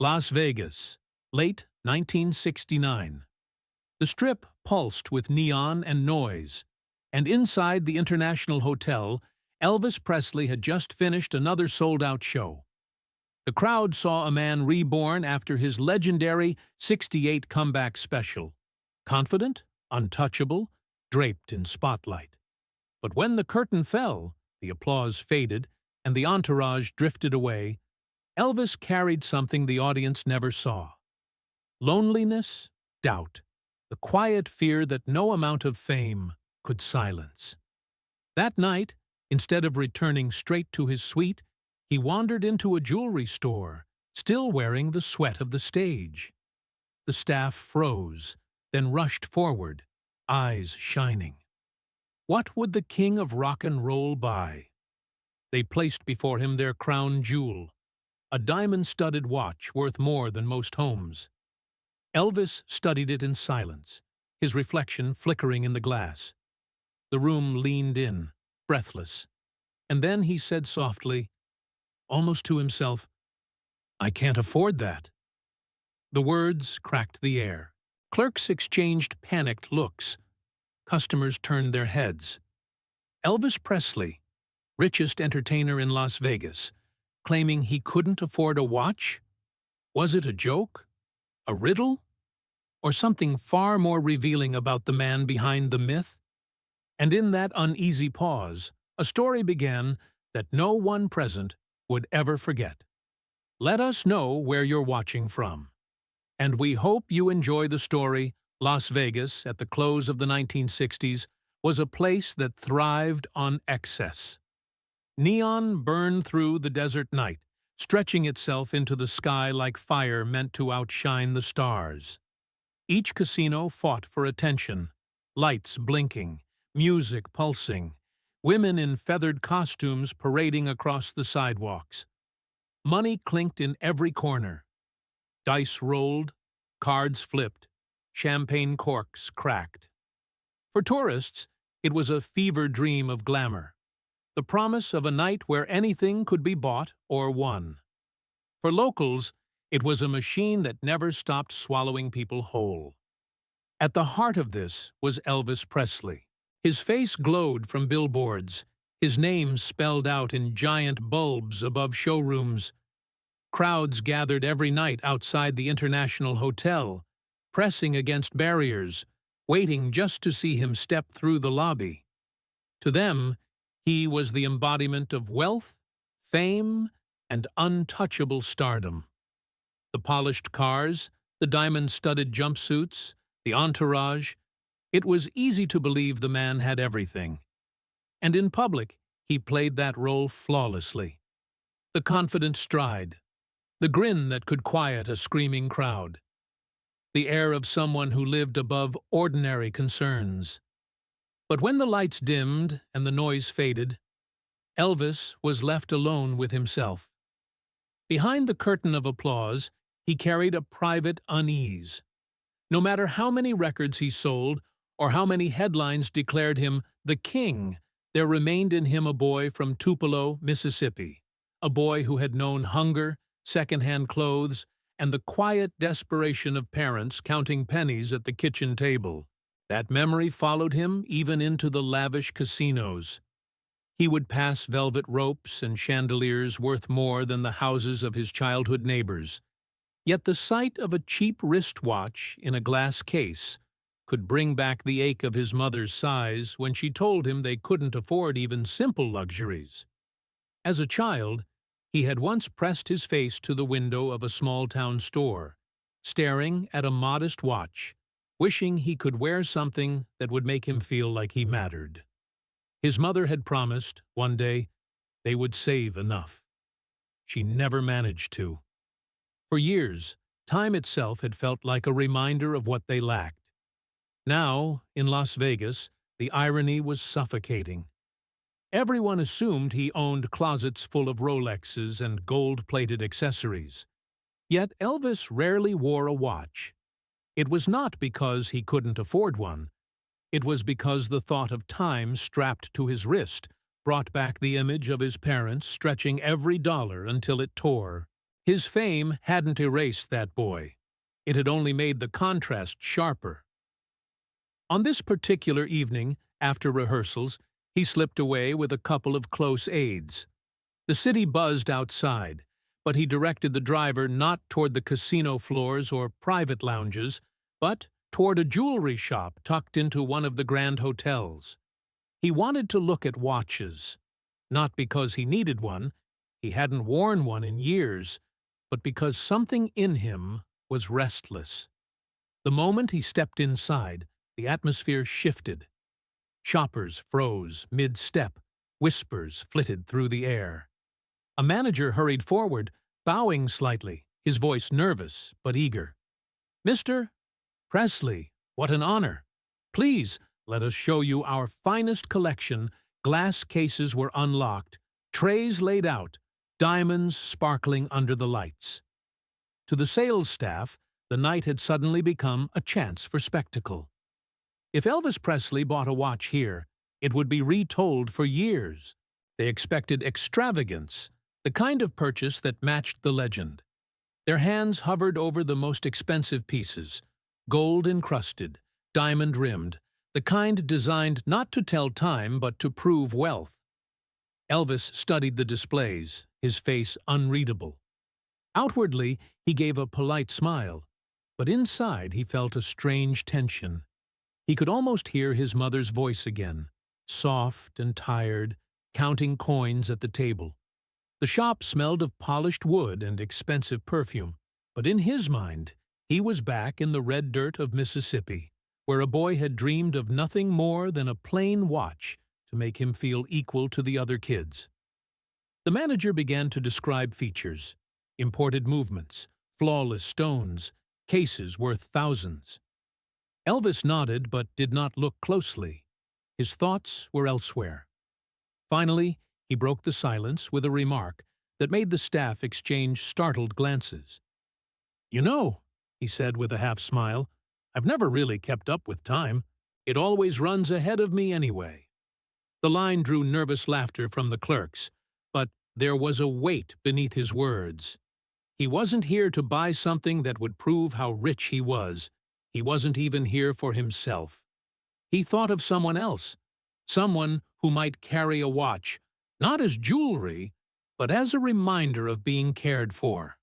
Las Vegas, late 1969. The Strip pulsed with neon and noise, and inside the International Hotel, Elvis Presley had just finished another sold-out show. The crowd saw a man reborn after his legendary '68 comeback special, confident, untouchable, draped in spotlight. But when the curtain fell, the applause faded, and the entourage drifted away, Elvis carried something the audience never saw. Loneliness, doubt, the quiet fear that no amount of fame could silence. That night, instead of returning straight to his suite, he wandered into a jewelry store, still wearing the sweat of the stage. The staff froze, then rushed forward, eyes shining. What would the king of rock and roll buy? They placed before him their crown jewel, a diamond-studded watch worth more than most homes. Elvis studied it in silence, his reflection flickering in the glass. The room leaned in, breathless, and then he said softly, almost to himself, "I can't afford that." The words cracked the air. Clerks exchanged panicked looks. Customers turned their heads. Elvis Presley, richest entertainer in Las Vegas, claiming he couldn't afford a watch? Was it a joke? A riddle? Or something far more revealing about the man behind the myth? And in that uneasy pause, a story began that no one present would ever forget. Let us know where you're watching from. And we hope you enjoy the story. Las Vegas, at the close of the 1960s, was a place that thrived on excess. Neon burned through the desert night, stretching itself into the sky like fire meant to outshine the stars. Each casino fought for attention, lights blinking, music pulsing, women in feathered costumes parading across the sidewalks. Money clinked in every corner. Dice rolled, cards flipped, champagne corks cracked. For tourists, it was a fever dream of glamour, the promise of a night where anything could be bought or won. For locals, it was a machine that never stopped swallowing people whole. At the heart of this was Elvis Presley. His face glowed from billboards, his name spelled out in giant bulbs above showrooms. Crowds gathered every night outside the International Hotel, pressing against barriers, waiting just to see him step through the lobby. To them, he was the embodiment of wealth, fame, and untouchable stardom. The polished cars, the diamond-studded jumpsuits, the entourage, it was easy to believe the man had everything. And in public, he played that role flawlessly. The confident stride, the grin that could quiet a screaming crowd, the air of someone who lived above ordinary concerns. But when the lights dimmed and the noise faded, Elvis was left alone with himself. Behind the curtain of applause, he carried a private unease. No matter how many records he sold or how many headlines declared him the king, there remained in him a boy from Tupelo, Mississippi, a boy who had known hunger, second-hand clothes, and the quiet desperation of parents counting pennies at the kitchen table. That memory followed him even into the lavish casinos. He would pass velvet ropes and chandeliers worth more than the houses of his childhood neighbors. Yet the sight of a cheap wristwatch in a glass case could bring back the ache of his mother's sighs when she told him they couldn't afford even simple luxuries. As a child, he had once pressed his face to the window of a small-town store, staring at a modest watch, wishing he could wear something that would make him feel like he mattered. His mother had promised, one day, they would save enough. She never managed to. For years, time itself had felt like a reminder of what they lacked. Now, in Las Vegas, the irony was suffocating. Everyone assumed he owned closets full of Rolexes and gold-plated accessories. Yet Elvis rarely wore a watch. It was not because he couldn't afford one. It was because the thought of time strapped to his wrist brought back the image of his parents stretching every dollar until it tore. His fame hadn't erased that boy. It had only made the contrast sharper. On this particular evening, after rehearsals, he slipped away with a couple of close aides. The city buzzed outside, but he directed the driver not toward the casino floors or private lounges, but toward a jewelry shop tucked into one of the grand hotels. He wanted to look at watches, not because he needed one, he hadn't worn one in years, but because something in him was restless. The moment he stepped inside, the atmosphere shifted. Shoppers froze mid-step, whispers flitted through the air. A manager hurried forward, bowing slightly, his voice nervous but eager. "Mr. Presley, what an honor! Please, let us show you our finest collection." Glass cases were unlocked, trays laid out, diamonds sparkling under the lights. To the sales staff, the night had suddenly become a chance for spectacle. If Elvis Presley bought a watch here, it would be retold for years. They expected extravagance, the kind of purchase that matched the legend. Their hands hovered over the most expensive pieces, gold-encrusted, diamond-rimmed, the kind designed not to tell time but to prove wealth. Elvis studied the displays, his face unreadable. Outwardly, he gave a polite smile, but inside he felt a strange tension. He could almost hear his mother's voice again, soft and tired, counting coins at the table. The shop smelled of polished wood and expensive perfume, but in his mind, he was back in the red dirt of Mississippi, where a boy had dreamed of nothing more than a plain watch to make him feel equal to the other kids. The manager began to describe features, imported movements, flawless stones, cases worth thousands. Elvis nodded but did not look closely. His thoughts were elsewhere. Finally, he broke the silence with a remark that made the staff exchange startled glances. "You know," he said with a half-smile, "I've never really kept up with time. It always runs ahead of me anyway." The line drew nervous laughter from the clerks, but there was a weight beneath his words. He wasn't here to buy something that would prove how rich he was. He wasn't even here for himself. He thought of someone else, someone who might carry a watch, not as jewelry, but as a reminder of being cared for.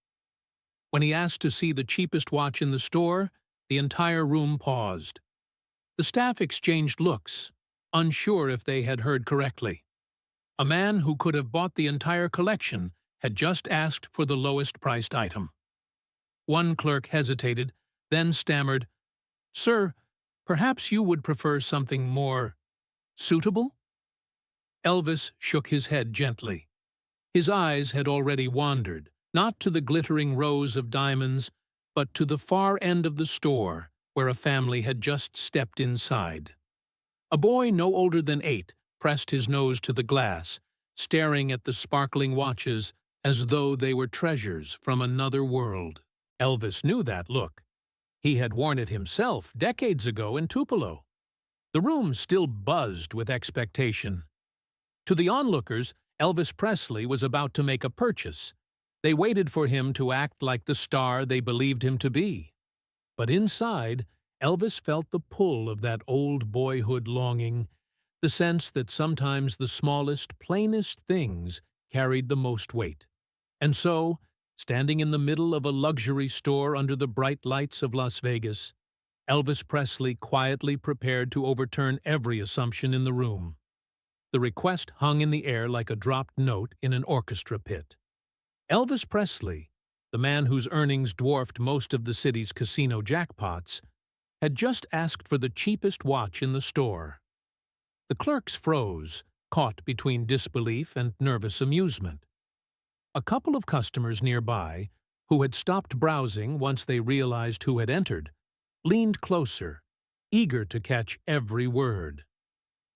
When he asked to see the cheapest watch in the store, the entire room paused. The staff exchanged looks, unsure if they had heard correctly. A man who could have bought the entire collection had just asked for the lowest-priced item. One clerk hesitated, then stammered, "Sir, perhaps you would prefer something more suitable?" Elvis shook his head gently. His eyes had already wandered, not to the glittering rows of diamonds, but to the far end of the store, where a family had just stepped inside. A boy no older than 8 pressed his nose to the glass, staring at the sparkling watches as though they were treasures from another world. Elvis knew that look. He had worn it himself decades ago in Tupelo. The room still buzzed with expectation. To the onlookers, Elvis Presley was about to make a purchase. They waited for him to act like the star they believed him to be. But inside, Elvis felt the pull of that old boyhood longing, the sense that sometimes the smallest, plainest things carried the most weight. And so, standing in the middle of a luxury store under the bright lights of Las Vegas, Elvis Presley quietly prepared to overturn every assumption in the room. The request hung in the air like a dropped note in an orchestra pit. Elvis Presley, the man whose earnings dwarfed most of the city's casino jackpots, had just asked for the cheapest watch in the store. The clerks froze, caught between disbelief and nervous amusement. A couple of customers nearby, who had stopped browsing once they realized who had entered, leaned closer, eager to catch every word.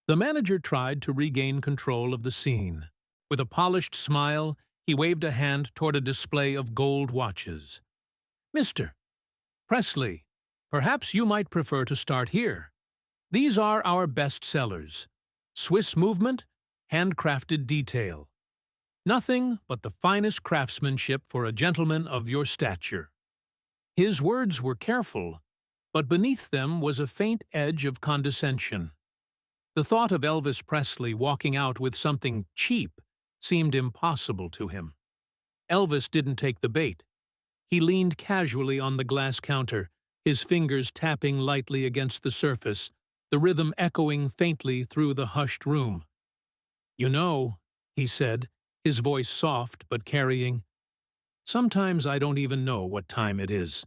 The manager tried to regain control of the scene. With a polished smile, he waved a hand toward a display of gold watches. "Mr. Presley, perhaps you might prefer to start here. These are our best sellers. Swiss movement, handcrafted detail. Nothing but the finest craftsmanship for a gentleman of your stature." His words were careful, but beneath them was a faint edge of condescension. The thought of Elvis Presley walking out with something cheap seemed impossible to him. Elvis didn't take the bait. He leaned casually on the glass counter, his fingers tapping lightly against the surface, the rhythm echoing faintly through the hushed room. "You know," he said, his voice soft but carrying, "sometimes I don't even know what time it is.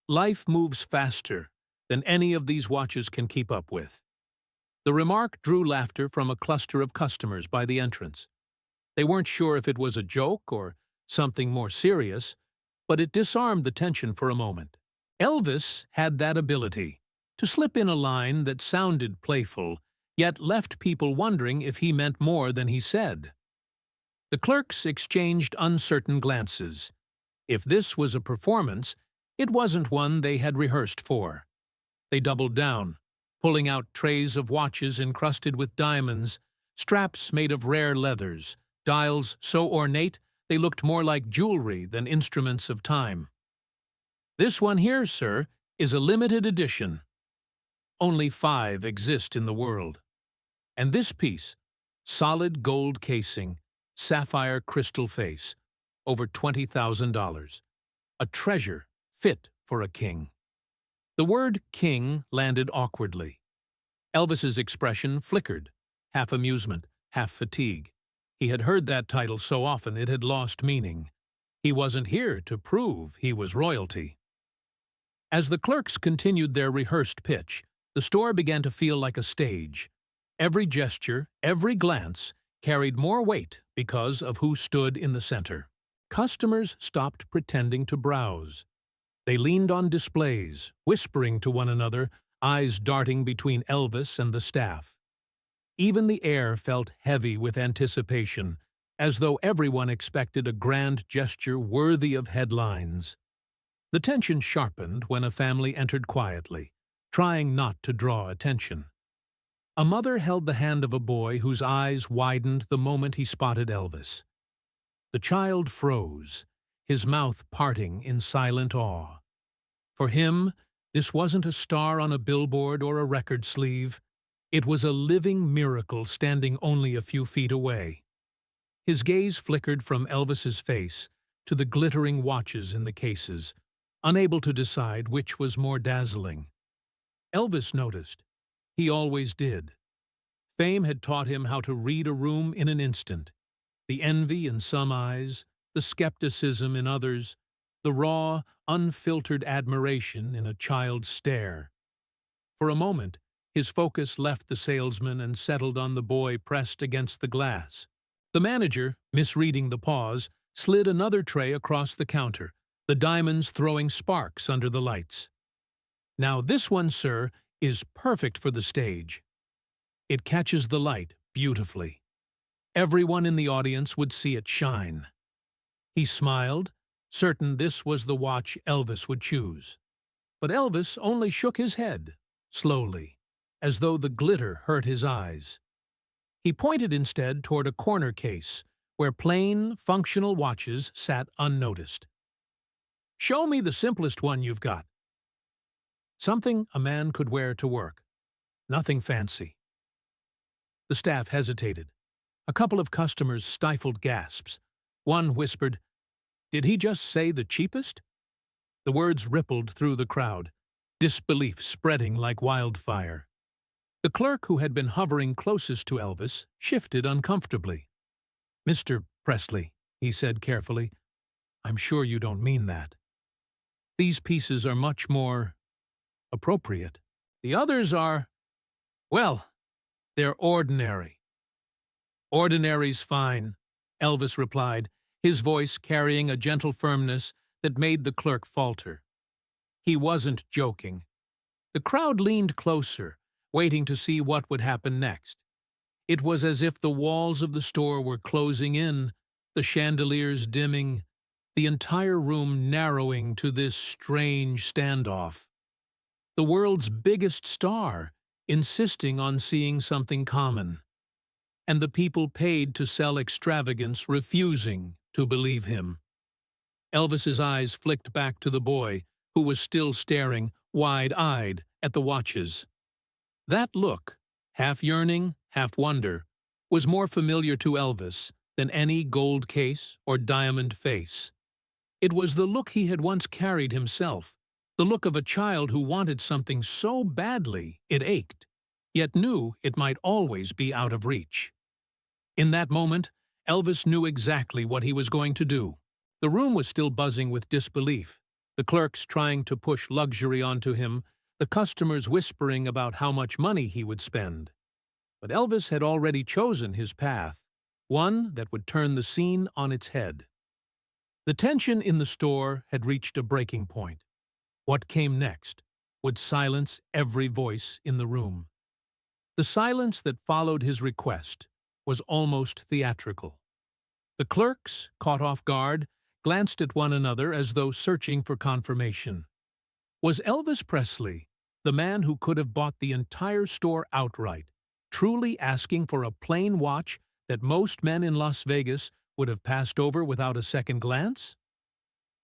Life moves faster than any of these watches can keep up with." The remark drew laughter from a cluster of customers by the entrance. They weren't sure if it was a joke or something more serious, but it disarmed the tension for a moment. Elvis had that ability to slip in a line that sounded playful, yet left people wondering if he meant more than he said. The clerks exchanged uncertain glances. If this was a performance, it wasn't one they had rehearsed for. They doubled down, pulling out trays of watches encrusted with diamonds, straps made of rare leathers, dials so ornate they looked more like jewelry than instruments of time. "This one here, sir, is a limited edition. Only 5 exist in the world. And this piece, solid gold casing, sapphire crystal face, over $20,000. A treasure fit for a king." The word king landed awkwardly. Elvis's expression flickered, half amusement, half fatigue. He had heard that title so often it had lost meaning. He wasn't here to prove he was royalty. As the clerks continued their rehearsed pitch, the store began to feel like a stage. Every gesture, every glance, carried more weight because of who stood in the center. Customers stopped pretending to browse. They leaned on displays, whispering to one another, eyes darting between Elvis and the staff. Even the air felt heavy with anticipation, as though everyone expected a grand gesture worthy of headlines. The tension sharpened when a family entered quietly, trying not to draw attention. A mother held the hand of a boy whose eyes widened the moment he spotted Elvis. The child froze, his mouth parting in silent awe. For him, this wasn't a star on a billboard or a record sleeve. It was a living miracle standing only a few feet away. His gaze flickered from Elvis's face to the glittering watches in the cases, unable to decide which was more dazzling. Elvis noticed. He always did. Fame had taught him how to read a room in an instant. The envy in some eyes, the skepticism in others, the raw, unfiltered admiration in a child's stare. For a moment, his focus left the salesman and settled on the boy pressed against the glass. The manager, misreading the pause, slid another tray across the counter, the diamonds throwing sparks under the lights. "Now this one, sir, is perfect for the stage. It catches the light beautifully. Everyone in the audience would see it shine." He smiled, certain this was the watch Elvis would choose. But Elvis only shook his head, slowly, as though the glitter hurt his eyes. He pointed instead toward a corner case, where plain, functional watches sat unnoticed. "Show me the simplest one you've got." Something a man could wear to work. Nothing fancy. The staff hesitated. A couple of customers stifled gasps. One whispered, "Did he just say the cheapest?" The words rippled through the crowd, disbelief spreading like wildfire. The clerk who had been hovering closest to Elvis shifted uncomfortably. "Mr. Presley," he said carefully, "I'm sure you don't mean that. These pieces are much more appropriate. The others are, well, they're ordinary." "Ordinary's fine," Elvis replied, his voice carrying a gentle firmness that made the clerk falter. He wasn't joking. The crowd leaned closer, waiting to see what would happen next. It was as if the walls of the store were closing in, the chandeliers dimming, the entire room narrowing to this strange standoff. The world's biggest star insisting on seeing something common. and the people paid to sell extravagance refusing to believe him. Elvis's eyes flicked back to the boy, who was still staring, wide-eyed, at the watches. That look, half yearning, half wonder, was more familiar to Elvis than any gold case or diamond face. It was the look he had once carried himself, the look of a child who wanted something so badly it ached, yet knew it might always be out of reach. In that moment, Elvis knew exactly what he was going to do. The room was still buzzing with disbelief, the clerks trying to push luxury onto him, the customers whispering about how much money he would spend. But Elvis had already chosen his path, one that would turn the scene on its head. The tension in the store had reached a breaking point. What came next would silence every voice in the room. The silence that followed his request was almost theatrical. The clerks, caught off guard, glanced at one another as though searching for confirmation. Was Elvis Presley, the man who could have bought the entire store outright, truly asking for a plain watch that most men in Las Vegas would have passed over without a second glance?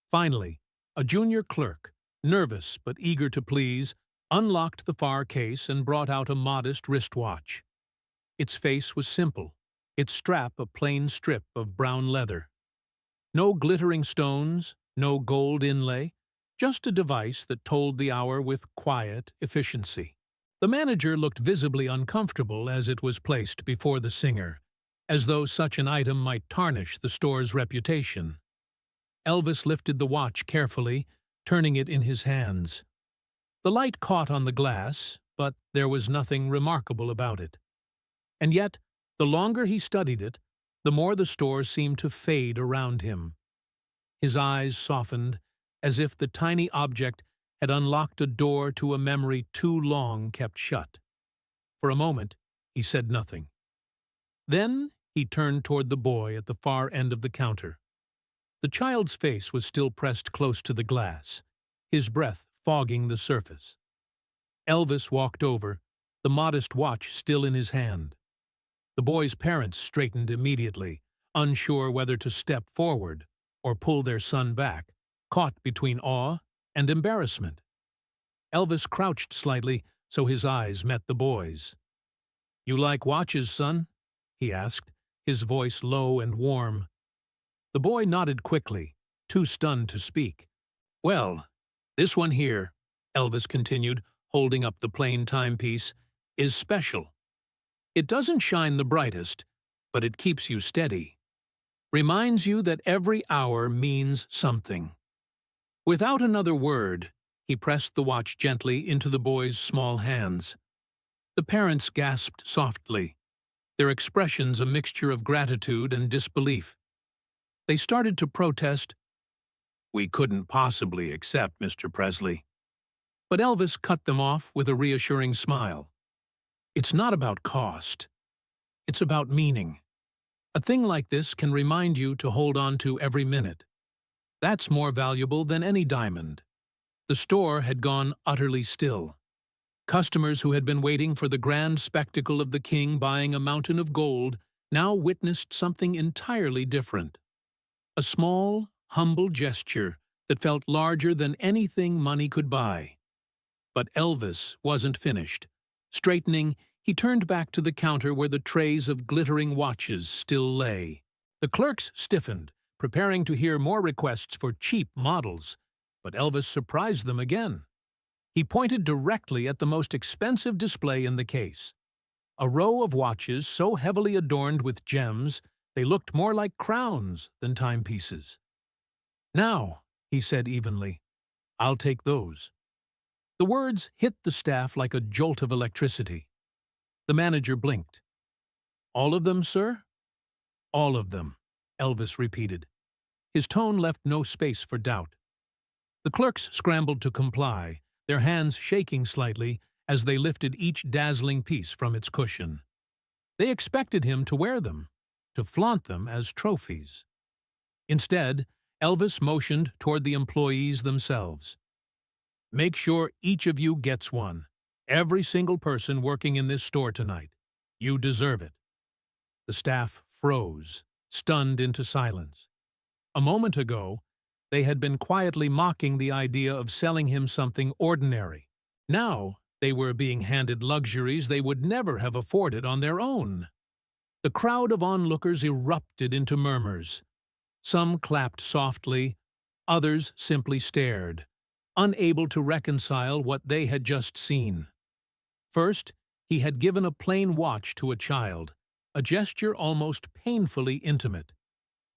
Finally, a junior clerk, nervous but eager to please, unlocked the far case and brought out a modest wristwatch. Its face was simple, its strap a plain strip of brown leather. No glittering stones, no gold inlay, just a device that told the hour with quiet efficiency. The manager looked visibly uncomfortable as it was placed before the singer, as though such an item might tarnish the store's reputation. Elvis lifted the watch carefully, turning it in his hands. The light caught on the glass, but there was nothing remarkable about it. And yet, the longer he studied it, the more the store seemed to fade around him. His eyes softened, as if the tiny object had unlocked a door to a memory too long kept shut. For a moment, he said nothing. Then he turned toward the boy at the far end of the counter. The child's face was still pressed close to the glass, his breath fogging the surface. Elvis walked over, the modest watch still in his hand. The boy's parents straightened immediately, unsure whether to step forward or pull their son back, caught between awe and embarrassment. Elvis crouched slightly so his eyes met the boy's. "You like watches, son?" he asked, his voice low and warm. The boy nodded quickly, too stunned to speak. "Well, this one here," Elvis continued, holding up the plain timepiece, "is special. It doesn't shine the brightest, but it keeps you steady. Reminds you that every hour means something." Without another word, he pressed the watch gently into the boy's small hands. The parents gasped softly, their expressions a mixture of gratitude and disbelief. They started to protest. "We couldn't possibly accept, Mr. Presley." But Elvis cut them off with a reassuring smile. "It's not about cost. It's about meaning. A thing like this can remind you to hold on to every minute. That's more valuable than any diamond." The store had gone utterly still. Customers who had been waiting for the grand spectacle of the king buying a mountain of gold now witnessed something entirely different. A small, humble gesture that felt larger than anything money could buy. But Elvis wasn't finished. Straightening, he turned back to the counter where the trays of glittering watches still lay. The clerks stiffened, preparing to hear more requests for cheap models, but Elvis surprised them again. He pointed directly at the most expensive display in the case. A row of watches so heavily adorned with gems they looked more like crowns than timepieces. "Now," he said evenly, "I'll take those." The words hit the staff like a jolt of electricity. The manager blinked. "All of them, sir?" "All of them," Elvis repeated. His tone left no space for doubt. The clerks scrambled to comply, their hands shaking slightly as they lifted each dazzling piece from its cushion. They expected him to wear them, to flaunt them as trophies. Instead, Elvis motioned toward the employees themselves. "Make sure each of you gets one. Every single person working in this store tonight. You deserve it." The staff froze, stunned into silence. A moment ago, they had been quietly mocking the idea of selling him something ordinary. Now, they were being handed luxuries they would never have afforded on their own. The crowd of onlookers erupted into murmurs. Some clapped softly, others simply stared, unable to reconcile what they had just seen. First, he had given a plain watch to a child, a gesture almost painfully intimate.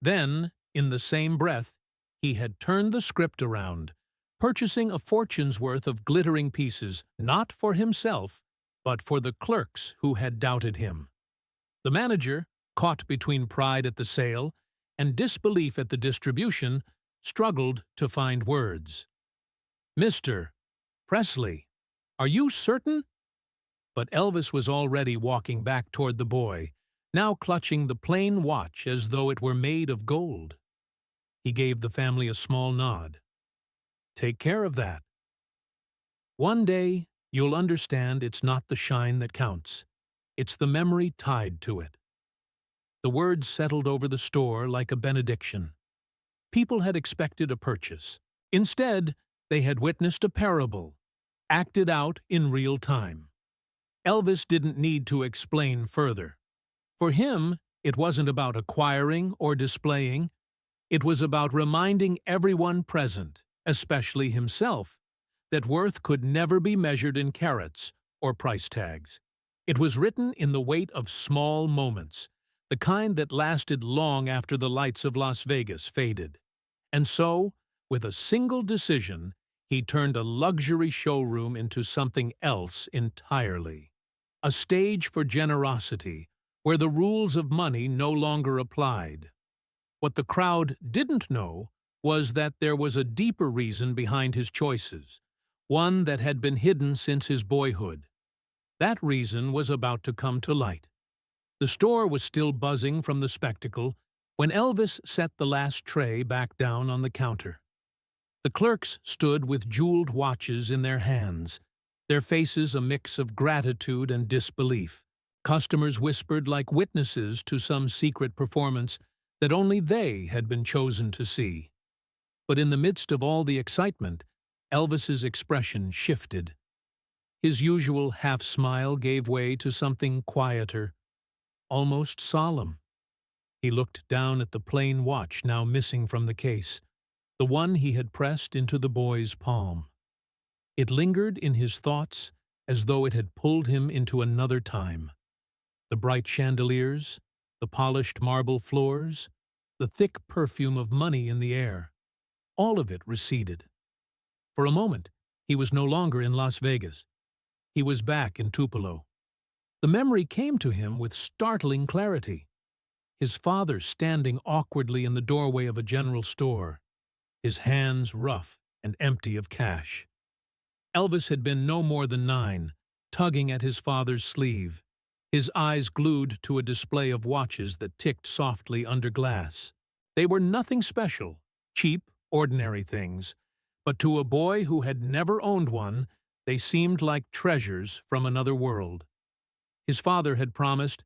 Then, in the same breath, he had turned the script around, purchasing a fortune's worth of glittering pieces, not for himself, but for the clerks who had doubted him. The manager, caught between pride at the sale and disbelief at the distribution, struggled to find words. "Mr. Presley, are you certain?" But Elvis was already walking back toward the boy, now clutching the plain watch as though it were made of gold. He gave the family a small nod. "Take care of that. One day, you'll understand it's not the shine that counts. It's the memory tied to it." The words settled over the store like a benediction. People had expected a purchase. Instead, they had witnessed a parable, acted out in real time. Elvis didn't need to explain further. For him, it wasn't about acquiring or displaying. It was about reminding everyone present, especially himself, that worth could never be measured in carats or price tags. It was written in the weight of small moments, the kind that lasted long after the lights of Las Vegas faded. And so, with a single decision, he turned a luxury showroom into something else entirely. A stage for generosity, where the rules of money no longer applied. What the crowd didn't know was that there was a deeper reason behind his choices, one that had been hidden since his boyhood. That reason was about to come to light. The store was still buzzing from the spectacle when Elvis set the last tray back down on the counter. The clerks stood with jeweled watches in their hands, their faces a mix of gratitude and disbelief. Customers whispered like witnesses to some secret performance that only they had been chosen to see. But in the midst of all the excitement, Elvis's expression shifted. His usual half-smile gave way to something quieter, almost solemn. He looked down at the plain watch now missing from the case, the one he had pressed into the boy's palm. It lingered in his thoughts as though it had pulled him into another time. The bright chandeliers, the polished marble floors, the thick perfume of money in the air, all of it receded. For a moment, he was no longer in Las Vegas. He was back in Tupelo. The memory came to him with startling clarity. His father standing awkwardly in the doorway of a general store, his hands rough and empty of cash. Elvis had been no more than 9, tugging at his father's sleeve, his eyes glued to a display of watches that ticked softly under glass. They were nothing special, cheap, ordinary things, but to a boy who had never owned one, they seemed like treasures from another world. His father had promised,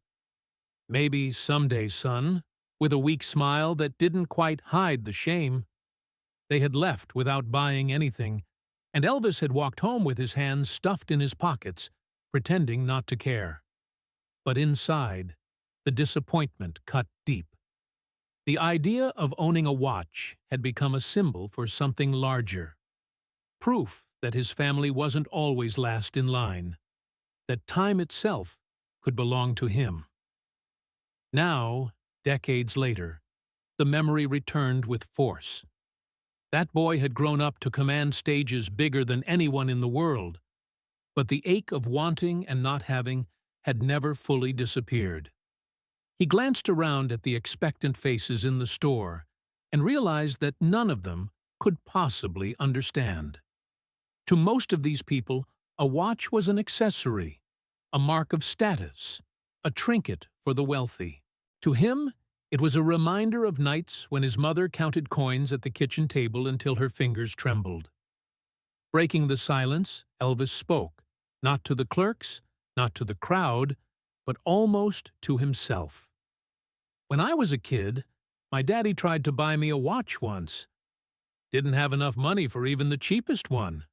"Maybe someday, son," with a weak smile that didn't quite hide the shame. They had left without buying anything, and Elvis had walked home with his hands stuffed in his pockets, pretending not to care. But inside, the disappointment cut deep. The idea of owning a watch had become a symbol for something larger. Proof that his family wasn't always last in line, that time itself could belong to him. Now, decades later, the memory returned with force. That boy had grown up to command stages bigger than anyone in the world, but the ache of wanting and not having had never fully disappeared. He glanced around at the expectant faces in the store and realized that none of them could possibly understand. To most of these people, a watch was an accessory, a mark of status, a trinket for the wealthy. To him, it was a reminder of nights when his mother counted coins at the kitchen table until her fingers trembled. Breaking the silence, Elvis spoke, not to the clerks, not to the crowd, but almost to himself. When I was a kid, my daddy tried to buy me a watch once. Didn't have enough money for even the cheapest one.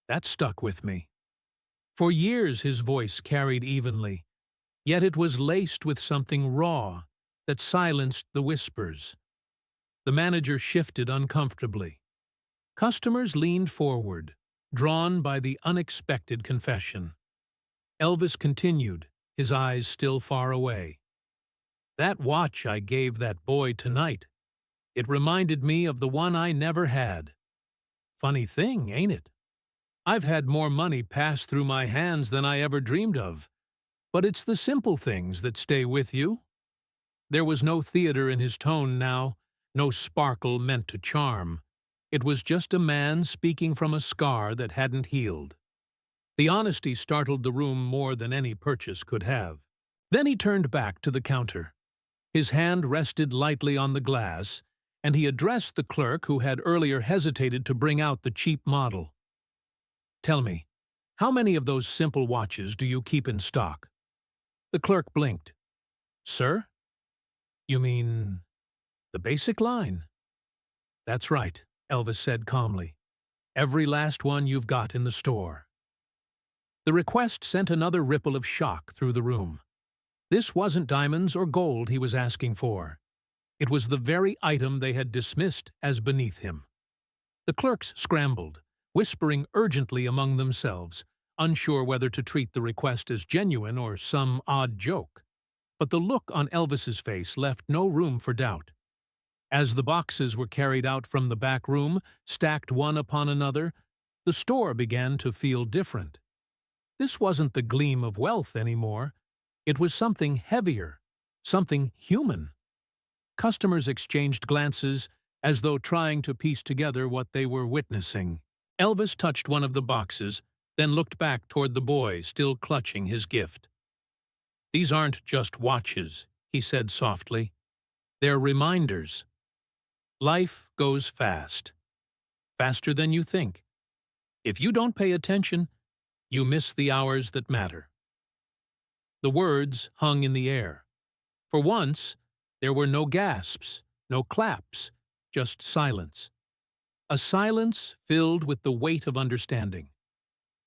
That stuck with me. For years his voice carried evenly, yet it was laced with something raw that silenced the whispers. The manager shifted uncomfortably. Customers leaned forward, drawn by the unexpected confession. Elvis continued, his eyes still far away. That watch I gave that boy tonight. It reminded me of the one I never had. Funny thing, ain't it? I've had more money pass through my hands than I ever dreamed of. But it's the simple things that stay with you. There was no theater in his tone now, no sparkle meant to charm. It was just a man speaking from a scar that hadn't healed. The honesty startled the room more than any purchase could have. Then he turned back to the counter. His hand rested lightly on the glass, and he addressed the clerk who had earlier hesitated to bring out the cheap model. "Tell me, how many of those simple watches do you keep in stock?" The clerk blinked. "Sir? You mean the basic line?" "That's right," Elvis said calmly. "Every last one you've got in the store." The request sent another ripple of shock through the room. This wasn't diamonds or gold he was asking for. It was the very item they had dismissed as beneath him. The clerks scrambled, whispering urgently among themselves, unsure whether to treat the request as genuine or some odd joke. But the look on Elvis's face left no room for doubt. As the boxes were carried out from the back room, stacked one upon another, the store began to feel different. This wasn't the gleam of wealth anymore. It was something heavier, something human. Customers exchanged glances, as though trying to piece together what they were witnessing. Elvis touched one of the boxes, then looked back toward the boy, still clutching his gift. "These aren't just watches," he said softly. "They're reminders. Life goes fast. Faster than you think. If you don't pay attention, you miss the hours that matter." The words hung in the air. For once, there were no gasps, no claps, just silence. A silence filled with the weight of understanding.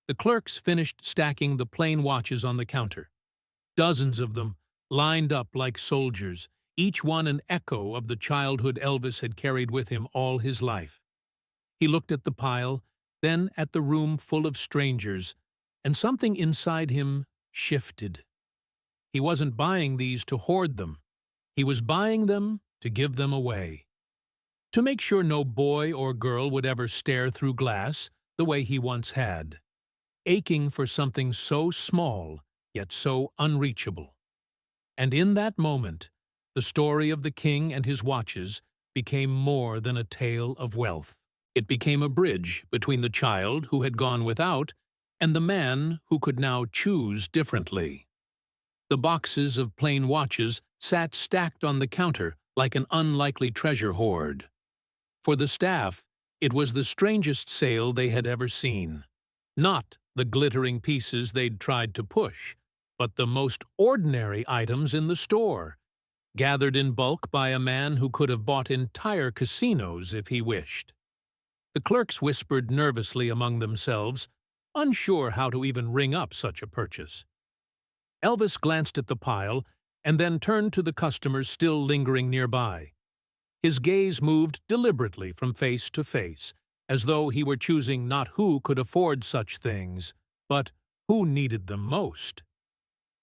The clerks finished stacking the plain watches on the counter. Dozens of them, lined up like soldiers, each one an echo of the childhood Elvis had carried with him all his life. He looked at the pile, then at the room full of strangers, and something inside him shifted. He wasn't buying these to hoard them. He was buying them to give them away. To make sure no boy or girl would ever stare through glass the way he once had. Aching for something so small, yet so unreachable. And in that moment, the story of the king and his watches became more than a tale of wealth. It became a bridge between the child who had gone without and the man who could now choose differently. The boxes of plain watches sat stacked on the counter like an unlikely treasure hoard. For the staff, it was the strangest sale they had ever seen. Not the glittering pieces they'd tried to push, but the most ordinary items in the store, gathered in bulk by a man who could have bought entire casinos if he wished. The clerks whispered nervously among themselves, unsure how to even ring up such a purchase. Elvis glanced at the pile and then turned to the customers still lingering nearby. His gaze moved deliberately from face to face, as though he were choosing not who could afford such things, but who needed them most.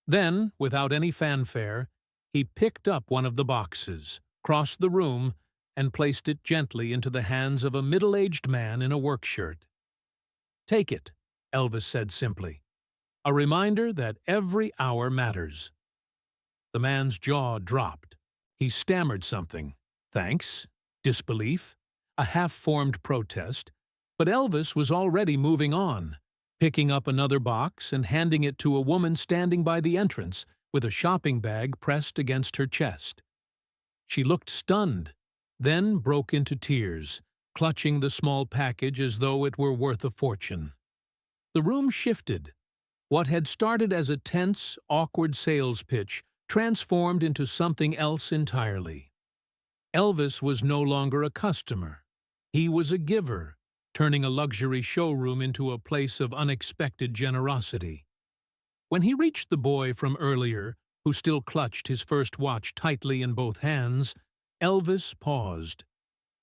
Then, without any fanfare, he picked up one of the boxes, crossed the room, and placed it gently into the hands of a middle-aged man in a work shirt. "Take it," Elvis said simply. "A reminder that every hour matters." The man's jaw dropped. He stammered something. Thanks, disbelief, a half-formed protest, but Elvis was already moving on, picking up another box and handing it to a woman standing by the entrance with a shopping bag pressed against her chest. She looked stunned, then broke into tears, clutching the small package as though it were worth a fortune. The room shifted. What had started as a tense, awkward sales pitch transformed into something else entirely. Elvis was no longer a customer. He was a giver, turning a luxury showroom into a place of unexpected generosity. When he reached the boy from earlier, who still clutched his first watch tightly in both hands, Elvis paused.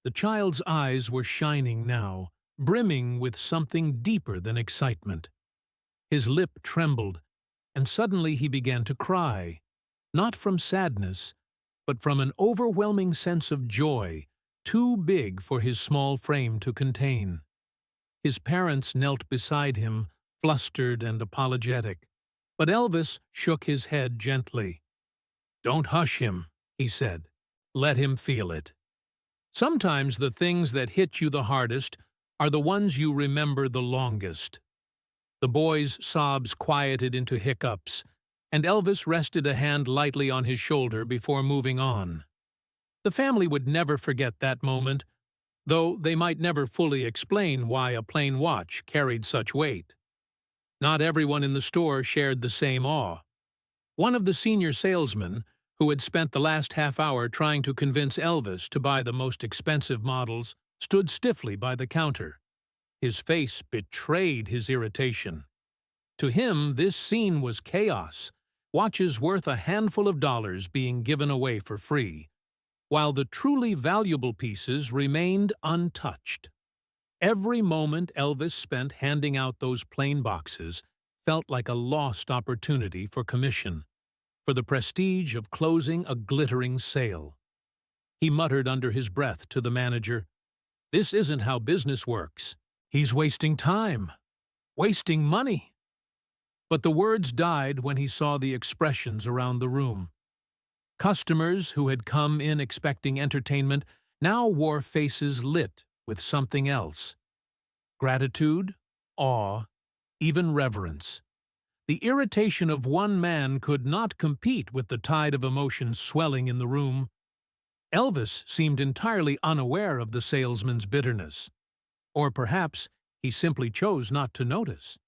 The child's eyes were shining now, brimming with something deeper than excitement. His lip trembled, and suddenly he began to cry, not from sadness, but from an overwhelming sense of joy, too big for his small frame to contain. His parents knelt beside him, flustered and apologetic, but Elvis shook his head gently. "Don't hush him," he said. "Let him feel it. Sometimes the things that hit you the hardest are the ones you remember the longest." The boy's sobs quieted into hiccups, and Elvis rested a hand lightly on his shoulder before moving on. The family would never forget that moment, though they might never fully explain why a plain watch carried such weight. Not everyone in the store shared the same awe. One of the senior salesmen, who had spent the last half hour trying to convince Elvis to buy the most expensive models, stood stiffly by the counter. His face betrayed his irritation. To him, this scene was chaos, watches worth a handful of dollars being given away for free, while the truly valuable pieces remained untouched. Every moment Elvis spent handing out those plain boxes felt like a lost opportunity for commission, for the prestige of closing a glittering sale. He muttered under his breath to the manager, "This isn't how business works. He's wasting time, wasting money." But the words died when he saw the expressions around the room. Customers who had come in expecting entertainment now wore faces lit with something else. Gratitude, awe, even reverence. The irritation of one man could not compete with the tide of emotions swelling in the room. Elvis seemed entirely unaware of the salesman's bitterness. Or perhaps he simply chose not to notice.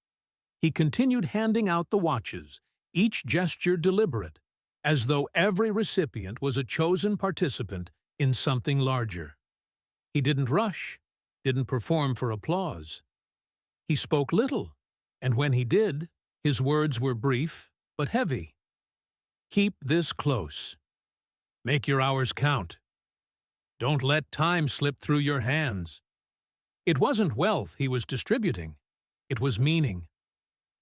He continued handing out the watches, each gesture deliberate, as though every recipient was a chosen participant in something larger. He didn't rush, didn't perform for applause. He spoke little, and when he did, his words were brief but heavy. "Keep this close. Make your hours count. Don't let time slip through your hands." It wasn't wealth he was distributing. It was meaning.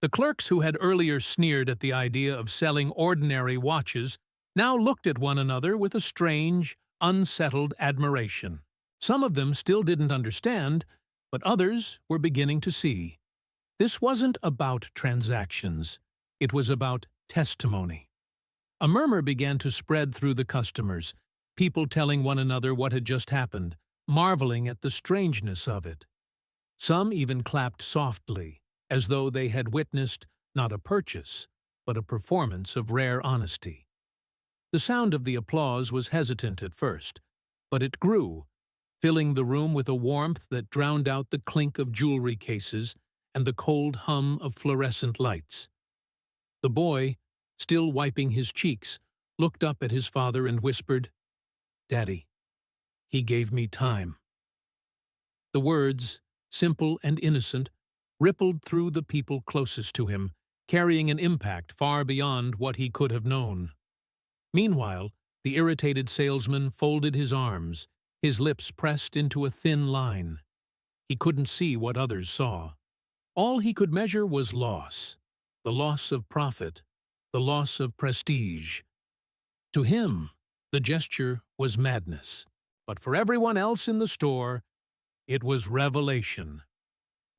The clerks who had earlier sneered at the idea of selling ordinary watches now looked at one another with a strange, unsettled admiration. Some of them still didn't understand, but others were beginning to see. This wasn't about transactions. It was about testimony. A murmur began to spread through the customers, people telling one another what had just happened, marveling at the strangeness of it. Some even clapped softly, as though they had witnessed not a purchase, but a performance of rare honesty. The sound of the applause was hesitant at first, but it grew, filling the room with a warmth that drowned out the clink of jewelry cases and the cold hum of fluorescent lights. The boy, still wiping his cheeks, looked up at his father and whispered, "Daddy, he gave me time." The words, simple and innocent, rippled through the people closest to him, carrying an impact far beyond what he could have known. Meanwhile, the irritated salesman folded his arms, his lips pressed into a thin line. He couldn't see what others saw. All he could measure was loss, the loss of profit, the loss of prestige. To him, the gesture was madness, but for everyone else in the store, it was revelation.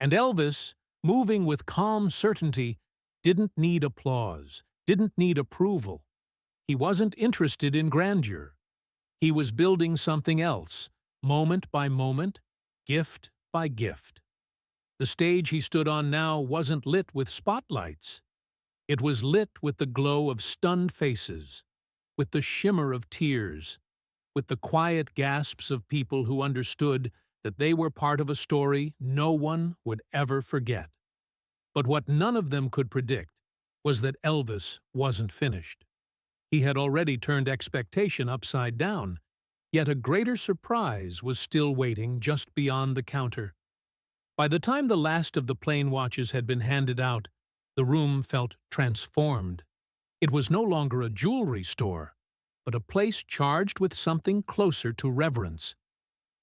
And Elvis, moving with calm certainty, didn't need applause, didn't need approval. He wasn't interested in grandeur. He was building something else, moment by moment, gift by gift. The stage he stood on now wasn't lit with spotlights. It was lit with the glow of stunned faces, with the shimmer of tears, with the quiet gasps of people who understood that they were part of a story no one would ever forget. But what none of them could predict was that Elvis wasn't finished. He had already turned expectation upside down, yet a greater surprise was still waiting just beyond the counter. By the time the last of the plain watches had been handed out, the room felt transformed. It was no longer a jewelry store, but a place charged with something closer to reverence.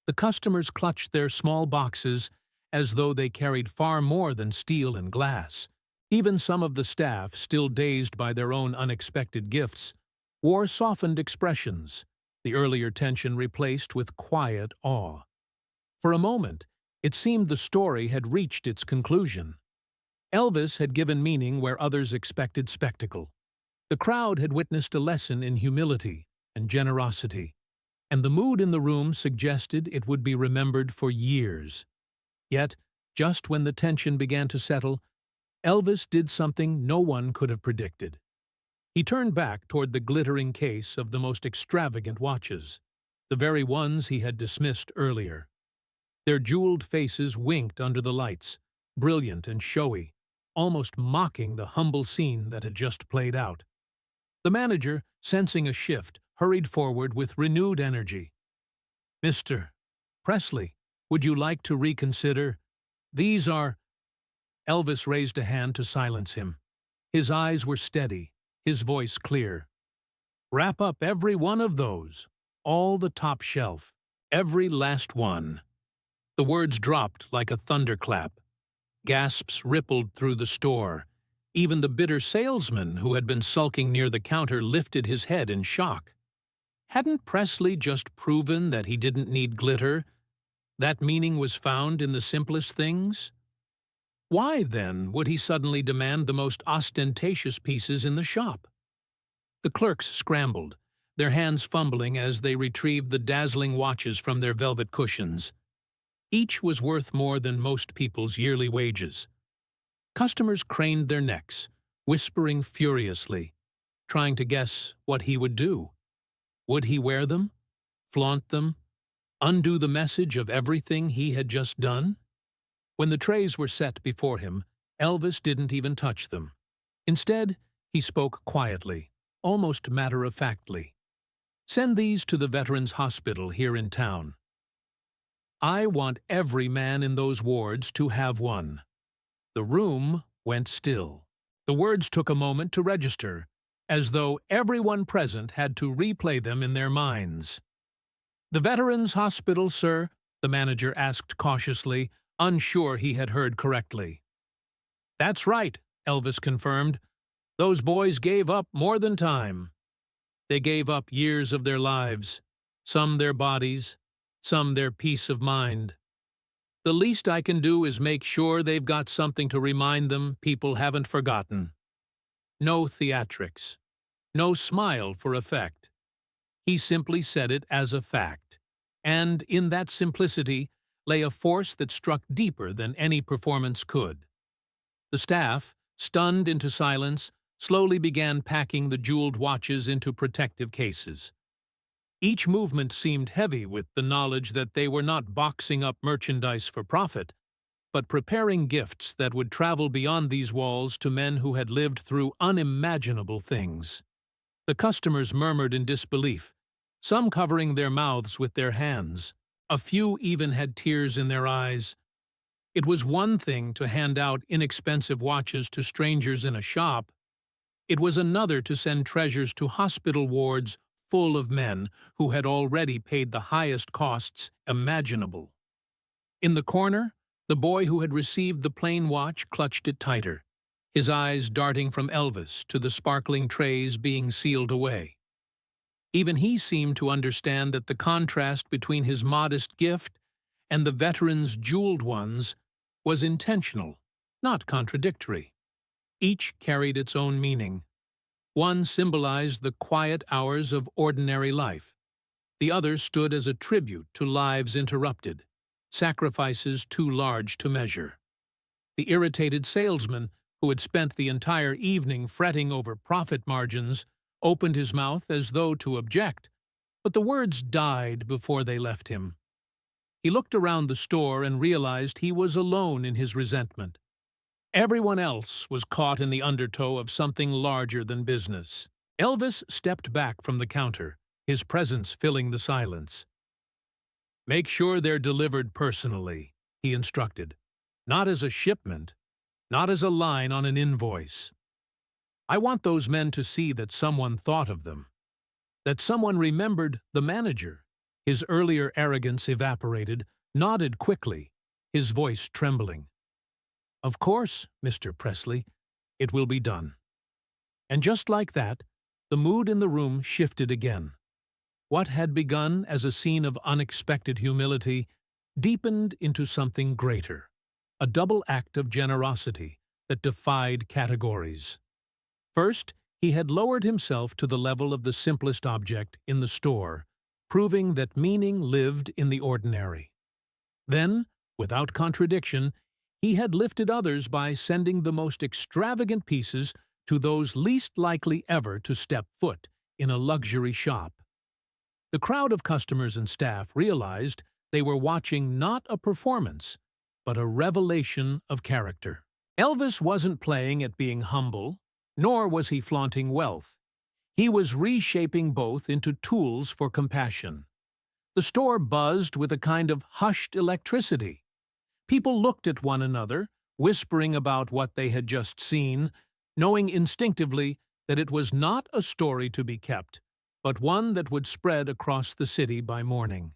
The customers clutched their small boxes as though they carried far more than steel and glass. Even some of the staff, still dazed by their own unexpected gifts, wore softened expressions, the earlier tension replaced with quiet awe. For a moment, it seemed the story had reached its conclusion. Elvis had given meaning where others expected spectacle. The crowd had witnessed a lesson in humility and generosity, and the mood in the room suggested it would be remembered for years. Yet, just when the tension began to settle, Elvis did something no one could have predicted. He turned back toward the glittering case of the most extravagant watches, the very ones he had dismissed earlier. Their jeweled faces winked under the lights, brilliant and showy, almost mocking the humble scene that had just played out. The manager, sensing a shift, hurried forward with renewed energy. "Mr. Presley, would you like to reconsider? These are—" Elvis raised a hand to silence him. His eyes were steady, his voice clear. "Wrap up every one of those, all the top shelf, every last one." The words dropped like a thunderclap. Gasps rippled through the store. Even the bitter salesman who had been sulking near the counter lifted his head in shock. Hadn't Presley just proven that he didn't need glitter? That meaning was found in the simplest things? Why, then, would he suddenly demand the most ostentatious pieces in the shop? The clerks scrambled, their hands fumbling as they retrieved the dazzling watches from their velvet cushions. Each was worth more than most people's yearly wages. Customers craned their necks, whispering furiously, trying to guess what he would do. Would he wear them? Flaunt them? Undo the message of everything he had just done? When the trays were set before him, Elvis didn't even touch them. Instead, he spoke quietly, almost matter-of-factly. "Send these to the Veterans Hospital here in town. I want every man in those wards to have one." The room went still. The words took a moment to register, as though everyone present had to replay them in their minds. "The Veterans Hospital, sir?" the manager asked cautiously, unsure he had heard correctly. "That's right," Elvis confirmed. "Those boys gave up more than time. They gave up years of their lives, some their bodies, some their peace of mind. The least I can do is make sure they've got something to remind them people haven't forgotten. No theatrics. No smile for effect. He simply said it as a fact. And in that simplicity lay a force that struck deeper than any performance could. The staff, stunned into silence, slowly began packing the jeweled watches into protective cases. Each movement seemed heavy with the knowledge that they were not boxing up merchandise for profit, but preparing gifts that would travel beyond these walls to men who had lived through unimaginable things. The customers murmured in disbelief, some covering their mouths with their hands. A few even had tears in their eyes. It was one thing to hand out inexpensive watches to strangers in a shop. It was another to send treasures to hospital wards full of men who had already paid the highest costs imaginable. In the corner, the boy who had received the plain watch clutched it tighter, his eyes darting from Elvis to the sparkling trays being sealed away. Even he seemed to understand that the contrast between his modest gift and the veteran's jeweled ones was intentional, not contradictory. Each carried its own meaning. One symbolized the quiet hours of ordinary life. The other stood as a tribute to lives interrupted, sacrifices too large to measure. The irritated salesman, who had spent the entire evening fretting over profit margins, opened his mouth as though to object, but the words died before they left him. He looked around the store and realized he was alone in his resentment. Everyone else was caught in the undertow of something larger than business. Elvis stepped back from the counter, his presence filling the silence. "Make sure they're delivered personally," he instructed. "Not as a shipment, not as a line on an invoice. I want those men to see that someone thought of them, that someone remembered the manager." His earlier arrogance evaporated, nodded quickly, his voice trembling. "Of course, Mr. Presley, it will be done." And just like that, the mood in the room shifted again. What had begun as a scene of unexpected humility deepened into something greater, a double act of generosity that defied categories. First, he had lowered himself to the level of the simplest object in the store, proving that meaning lived in the ordinary. Then, without contradiction, he had lifted others by sending the most extravagant pieces to those least likely ever to step foot in a luxury shop. The crowd of customers and staff realized they were watching not a performance, but a revelation of character. Elvis wasn't playing at being humble, nor was he flaunting wealth. He was reshaping both into tools for compassion. The store buzzed with a kind of hushed electricity. People looked at one another, whispering about what they had just seen, knowing instinctively that it was not a story to be kept, but one that would spread across the city by morning.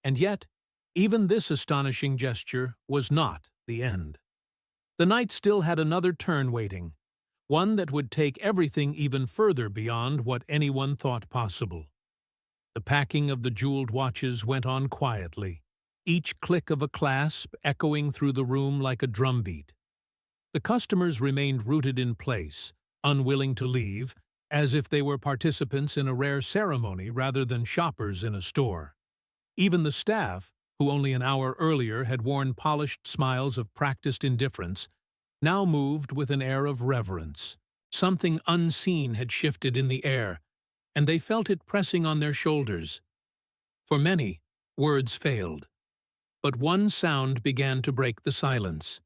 And yet, even this astonishing gesture was not the end. The night still had another turn waiting, one that would take everything even further beyond what anyone thought possible. The packing of the jeweled watches went on quietly, each click of a clasp echoing through the room like a drumbeat. The customers remained rooted in place, unwilling to leave, as if they were participants in a rare ceremony rather than shoppers in a store. Even the staff, who only an hour earlier had worn polished smiles of practiced indifference, now moved with an air of reverence. Something unseen had shifted in the air, and they felt it pressing on their shoulders. For many, words failed. But one sound began to break the silence.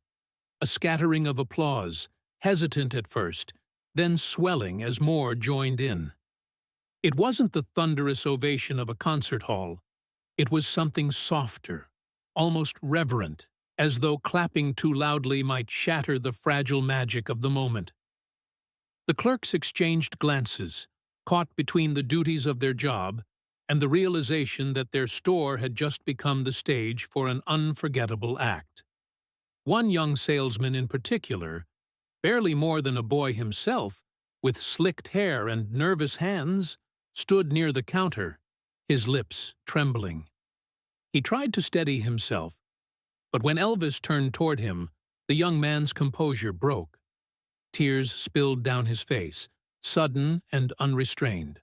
A scattering of applause, hesitant at first, then swelling as more joined in. It wasn't the thunderous ovation of a concert hall. It was something softer, almost reverent, as though clapping too loudly might shatter the fragile magic of the moment. The clerks exchanged glances, caught between the duties of their job and the realization that their store had just become the stage for an unforgettable act. One young salesman in particular, barely more than a boy himself, with slicked hair and nervous hands, stood near the counter, his lips trembling. He tried to steady himself, but when Elvis turned toward him, the young man's composure broke. Tears spilled down his face, sudden and unrestrained.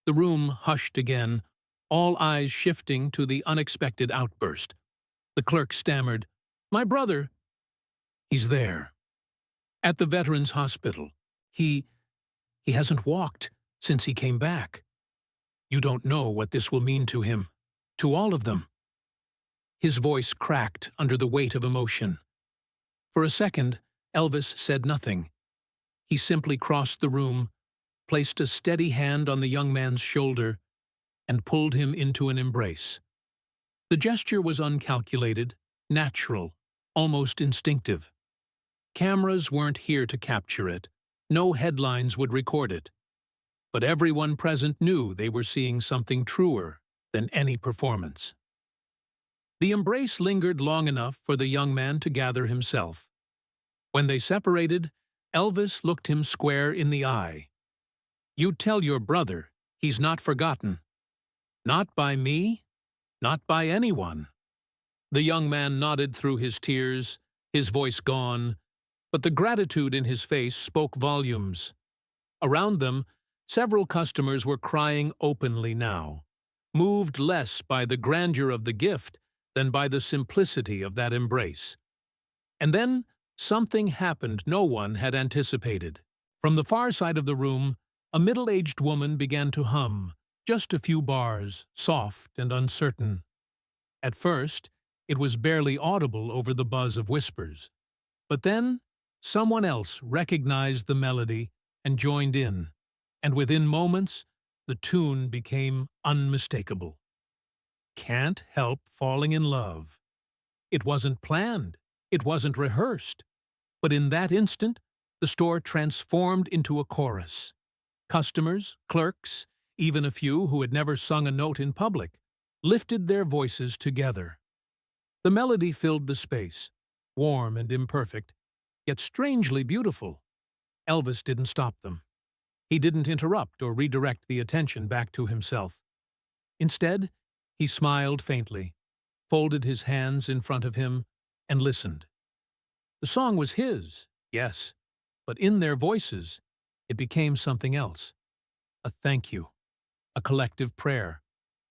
The room hushed again, all eyes shifting to the unexpected outburst. The clerk stammered, "My brother." "He's there. At the Veterans Hospital. He hasn't walked since he came back. You don't know what this will mean to him, to all of them." His voice cracked under the weight of emotion. For a second, Elvis said nothing. He simply crossed the room, placed a steady hand on the young man's shoulder, and pulled him into an embrace. The gesture was uncalculated, natural, almost instinctive. Cameras weren't here to capture it. No headlines would record it. But everyone present knew they were seeing something truer than any performance. The embrace lingered long enough for the young man to gather himself. When they separated, Elvis looked him square in the eye. "You tell your brother he's not forgotten. Not by me, not by anyone." The young man nodded through his tears, his voice gone, but the gratitude in his face spoke volumes. Around them, several customers were crying openly now, moved less by the grandeur of the gift than by the simplicity of that embrace. And then something happened no one had anticipated. From the far side of the room, a middle-aged woman began to hum, just a few bars, soft and uncertain. At first, it was barely audible over the buzz of whispers. But then, someone else recognized the melody and joined in. and within moments, the tune became unmistakable. Can't help falling in love. It wasn't planned. It wasn't rehearsed. But in that instant, the store transformed into a chorus. Customers, clerks, even a few who had never sung a note in public, lifted their voices together. The melody filled the space, warm and imperfect, yet strangely beautiful. Elvis didn't stop them. He didn't interrupt or redirect the attention back to himself. Instead, he smiled faintly, folded his hands in front of him, and listened. The song was his, yes, but in their voices, it became something else. A thank you, a collective prayer,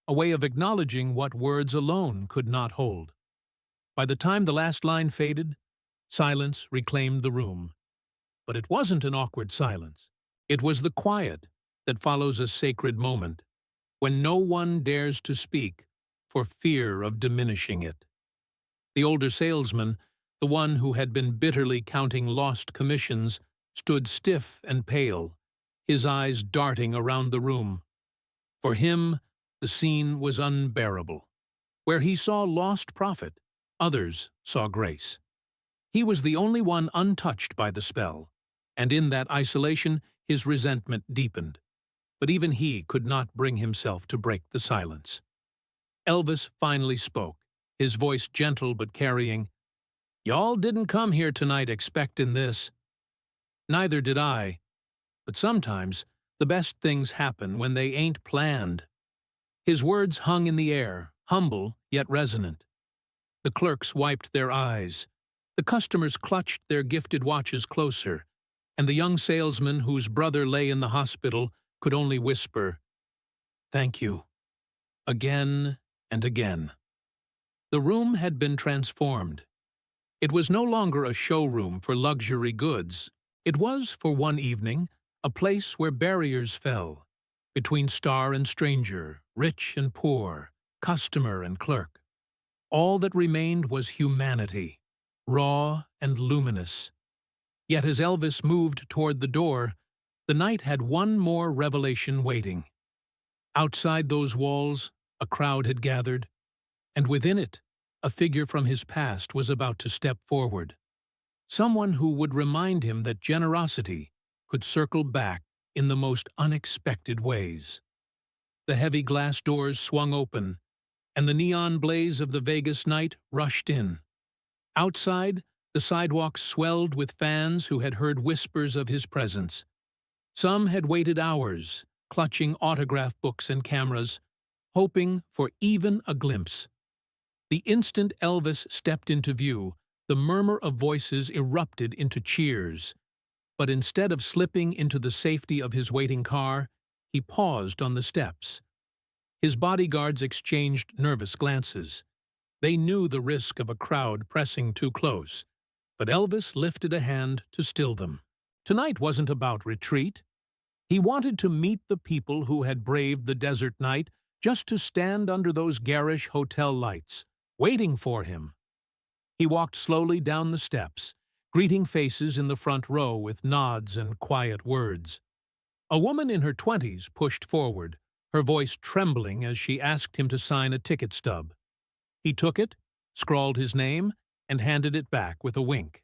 a way of acknowledging what words alone could not hold. By the time the last line faded, silence reclaimed the room. But it wasn't an awkward silence. It was the quiet that follows a sacred moment, when no one dares to speak for fear of diminishing it. The older salesman, the one who had been bitterly counting lost commissions, stood stiff and pale, his eyes darting around the room. For him, the scene was unbearable. Where he saw lost profit, others saw grace. He was the only one untouched by the spell, and in that isolation his resentment deepened. But even he could not bring himself to break the silence. Elvis finally spoke, his voice gentle but carrying, "Y'all didn't come here tonight expectin' this." "Neither did I. But sometimes the best things happen when they ain't planned." His words hung in the air, humble yet resonant. The clerks wiped their eyes. The customers clutched their gifted watches closer, and the young salesman whose brother lay in the hospital could only whisper, "Thank you," again and again. The room had been transformed. It was no longer a showroom for luxury goods. It was, for one evening, a place where barriers fell, between star and stranger, rich and poor, customer and clerk. All that remained was humanity, raw and luminous. Yet as Elvis moved toward the door, the night had one more revelation waiting. Outside those walls, a crowd had gathered, and within it, a figure from his past was about to step forward. Someone who would remind him that generosity could circle back in the most unexpected ways. The heavy glass doors swung open, and the neon blaze of the Vegas night rushed in. Outside, the sidewalks swelled with fans who had heard whispers of his presence. Some had waited hours, clutching autograph books and cameras, hoping for even a glimpse. The instant Elvis stepped into view, the murmur of voices erupted into cheers. But instead of slipping into the safety of his waiting car, he paused on the steps. His bodyguards exchanged nervous glances. They knew the risk of a crowd pressing too close, but Elvis lifted a hand to still them. Tonight wasn't about retreat. He wanted to meet the people who had braved the desert night just to stand under those garish hotel lights, waiting for him. He walked slowly down the steps, greeting faces in the front row with nods and quiet words. A woman in her 20s pushed forward, her voice trembling as she asked him to sign a ticket stub. He took it, scrawled his name, and handed it back with a wink.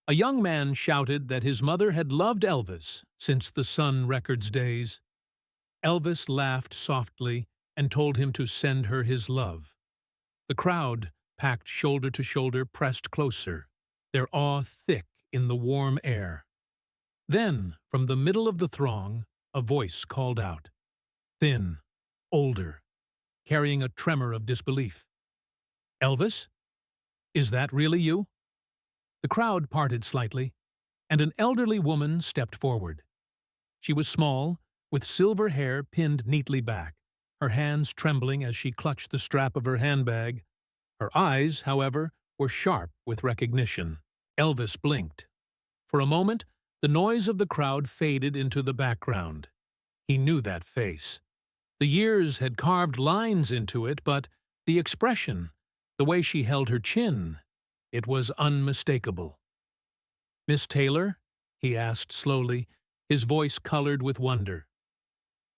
A young man shouted that his mother had loved Elvis since the Sun Records days. Elvis laughed softly and told him to send her his love. The crowd, packed shoulder to shoulder, pressed closer, their awe thick in the warm air. Then, from the middle of the throng, a voice called out, thin, older, carrying a tremor of disbelief. "Elvis? Is that really you?" The crowd parted slightly, and an elderly woman stepped forward. She was small, with silver hair pinned neatly back, her hands trembling as she clutched the strap of her handbag. Her eyes, however, were sharp with recognition. Elvis blinked. For a moment, the noise of the crowd faded into the background. He knew that face. The years had carved lines into it, but the expression, the way she held her chin, it was unmistakable. "Miss Taylor?" he asked slowly, his voice colored with wonder.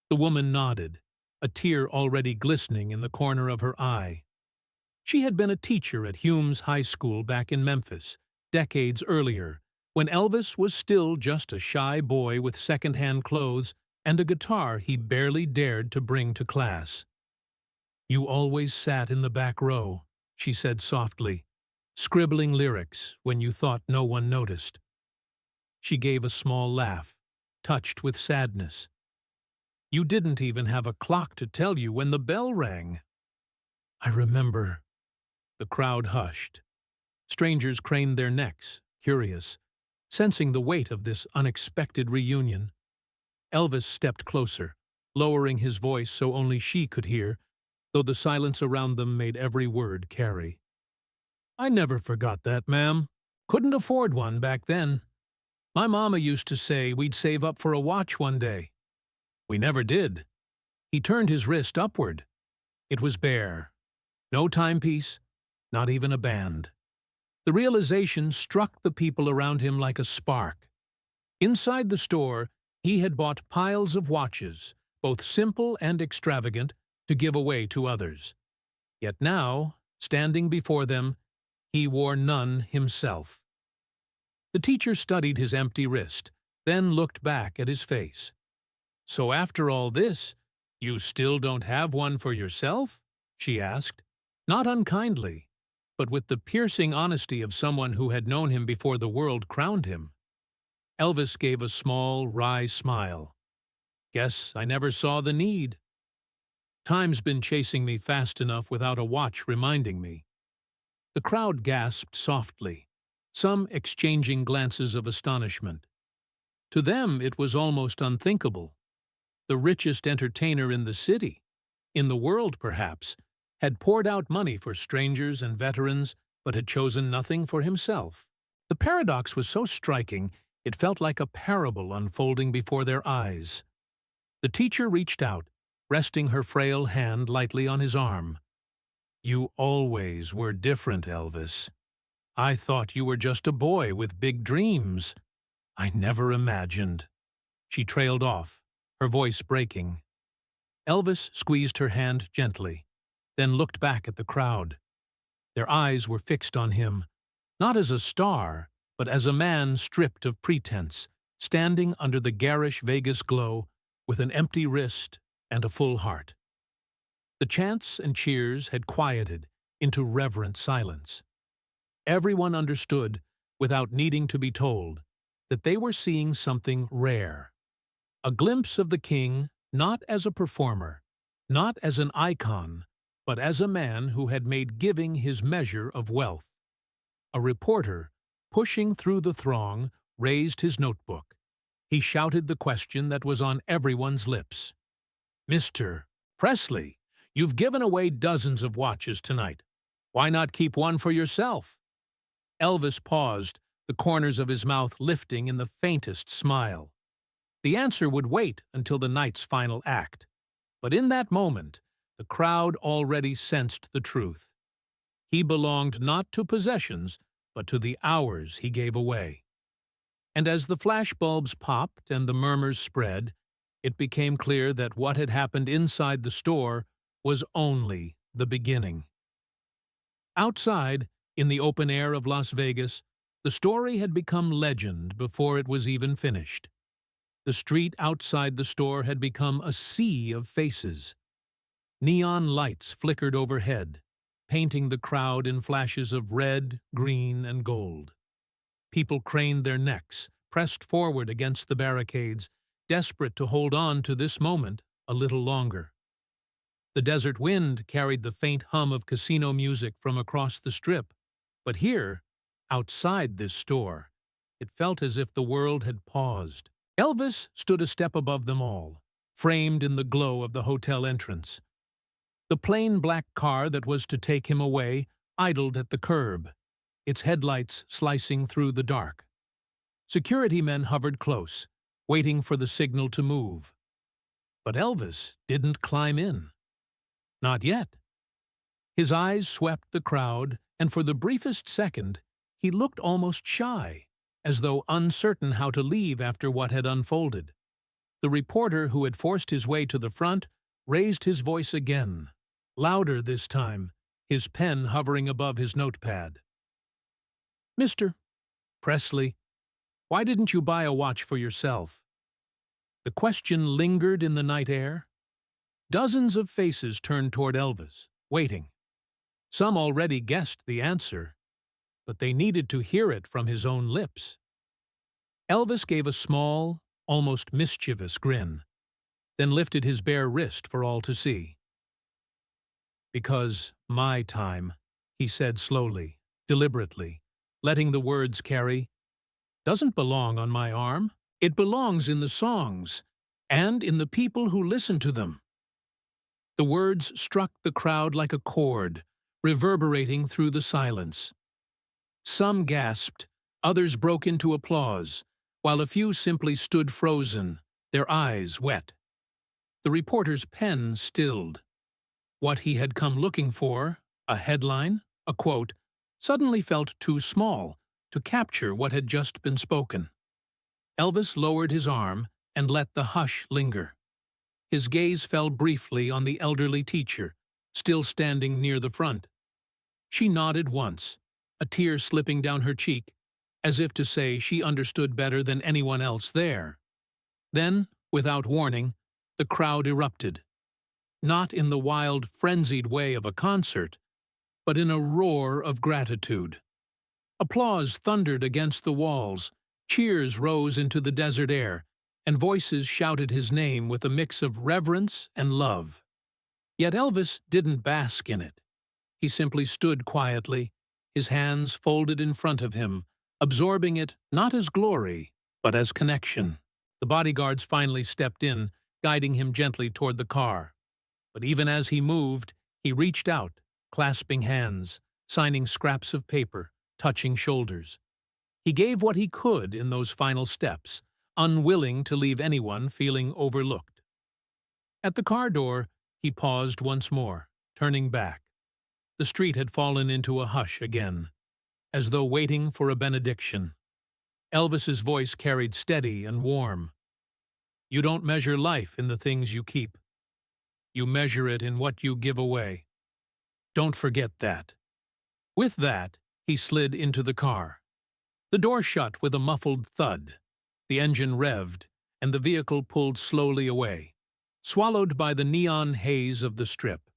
The woman nodded, a tear already glistening in the corner of her eye. She had been a teacher at Hume's High School back in Memphis, decades earlier, when Elvis was still just a shy boy with second-hand clothes and a guitar he barely dared to bring to class. "You always sat in the back row," she said softly, "scribbling lyrics when you thought no one noticed." She gave a small laugh, touched with sadness. "You didn't even have a clock to tell you when the bell rang." "I remember." The crowd hushed. Strangers craned their necks, curious, sensing the weight of this unexpected reunion. Elvis stepped closer, lowering his voice so only she could hear, though the silence around them made every word carry. "I never forgot that, ma'am. Couldn't afford one back then. My mama used to say we'd save up for a watch one day. We never did." He turned his wrist upward. It was bare. No timepiece, not even a band. The realization struck the people around him like a spark. Inside the store, he had bought piles of watches, both simple and extravagant, to give away to others. Yet now, standing before them, he wore none himself. The teacher studied his empty wrist, then looked back at his face. "So after all this, you still don't have one for yourself?" she asked, not unkindly, but with the piercing honesty of someone who had known him before the world crowned him. Elvis gave a small, wry smile. "Guess I never saw the need. Time's been chasing me fast enough without a watch reminding me." The crowd gasped softly, some exchanging glances of astonishment. To them it was almost unthinkable. The richest entertainer in the city, in the world perhaps, had poured out money for strangers and veterans, but had chosen nothing for himself. The paradox was so striking, it felt like a parable unfolding before their eyes. The teacher reached out, resting her frail hand lightly on his arm. "You always were different, Elvis. I thought you were just a boy with big dreams. I never imagined." She trailed off, her voice breaking. Elvis squeezed her hand gently, then looked back at the crowd. Their eyes were fixed on him, not as a star, but as a man stripped of pretense, standing under the garish Vegas glow with an empty wrist and a full heart. The chants and cheers had quieted into reverent silence. Everyone understood, without needing to be told, that they were seeing something rare. A glimpse of the king, not as a performer, not as an icon, but as a man who had made giving his measure of wealth. A reporter, pushing through the throng, raised his notebook. He shouted the question that was on everyone's lips. "Mr. Presley, you've given away dozens of watches tonight. Why not keep one for yourself?" Elvis paused, the corners of his mouth lifting in the faintest smile. The answer would wait until the night's final act. But in that moment, the crowd already sensed the truth. He belonged not to possessions, but to the hours he gave away. And as the flashbulbs popped and the murmurs spread, it became clear that what had happened inside the store was only the beginning. Outside, in the open air of Las Vegas, the story had become legend before it was even finished. The street outside the store had become a sea of faces. Neon lights flickered overhead, painting the crowd in flashes of red, green, and gold. People craned their necks, pressed forward against the barricades, desperate to hold on to this moment a little longer. The desert wind carried the faint hum of casino music from across the strip, but here, outside this store, it felt as if the world had paused. Elvis stood a step above them all, framed in the glow of the hotel entrance. The plain black car that was to take him away idled at the curb, its headlights slicing through the dark. Security men hovered close, waiting for the signal to move. But Elvis didn't climb in. Not yet. His eyes swept the crowd, and for the briefest second, he looked almost shy, as though uncertain how to leave after what had unfolded. The reporter who had forced his way to the front raised his voice again, louder this time, his pen hovering above his notepad. "Mr. Presley, why didn't you buy a watch for yourself?" The question lingered in the night air. Dozens of faces turned toward Elvis, waiting. Some already guessed the answer, but they needed to hear it from his own lips. Elvis gave a small, almost mischievous grin, then lifted his bare wrist for all to see. "Because my time," he said slowly, deliberately, letting the words carry, "doesn't belong on my arm. It belongs in the songs, and in the people who listen to them." The words struck the crowd like a chord, reverberating through the silence. Some gasped, others broke into applause, while a few simply stood frozen, their eyes wet. The reporter's pen stilled. What he had come looking for, a headline, a quote, suddenly felt too small to capture what had just been spoken. Elvis lowered his arm and let the hush linger. His gaze fell briefly on the elderly teacher, still standing near the front. She nodded once, a tear slipping down her cheek, as if to say she understood better than anyone else there. Then, without warning, the crowd erupted. Not in the wild, frenzied way of a concert, but in a roar of gratitude. Applause thundered against the walls, cheers rose into the desert air, and voices shouted his name with a mix of reverence and love. Yet Elvis didn't bask in it. He simply stood quietly, his hands folded in front of him, absorbing it not as glory, but as connection. The bodyguards finally stepped in, guiding him gently toward the car. But even as he moved, he reached out, clasping hands, signing scraps of paper, touching shoulders. He gave what he could in those final steps, unwilling to leave anyone feeling overlooked. At the car door, he paused once more, turning back. The street had fallen into a hush again, as though waiting for a benediction. Elvis's voice carried steady and warm. "You don't measure life in the things you keep. You measure it in what you give away. Don't forget that." With that, he slid into the car. The door shut with a muffled thud. The engine revved, and the vehicle pulled slowly away, swallowed by the neon haze of the Strip.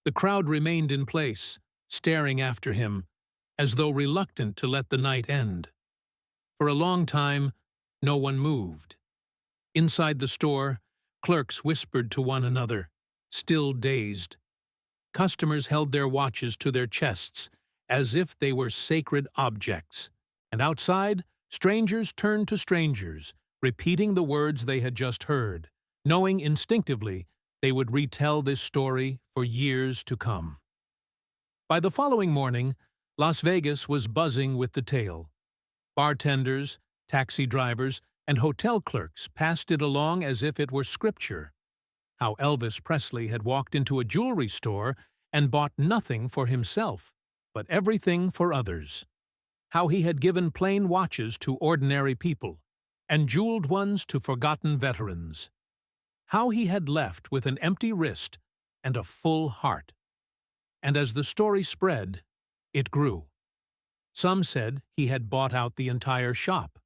The crowd remained in place, staring after him, as though reluctant to let the night end. For a long time, no one moved. Inside the store, clerks whispered to one another, still dazed. Customers held their watches to their chests, as if they were sacred objects. And outside, strangers turned to strangers, repeating the words they had just heard, knowing instinctively they would retell this story for years to come. By the following morning, Las Vegas was buzzing with the tale. Bartenders, taxi drivers, and hotel clerks passed it along as if it were scripture. How Elvis Presley had walked into a jewelry store and bought nothing for himself, but everything for others. How he had given plain watches to ordinary people, and jeweled ones to forgotten veterans. How he had left with an empty wrist and a full heart. And as the story spread, it grew. Some said he had bought out the entire shop.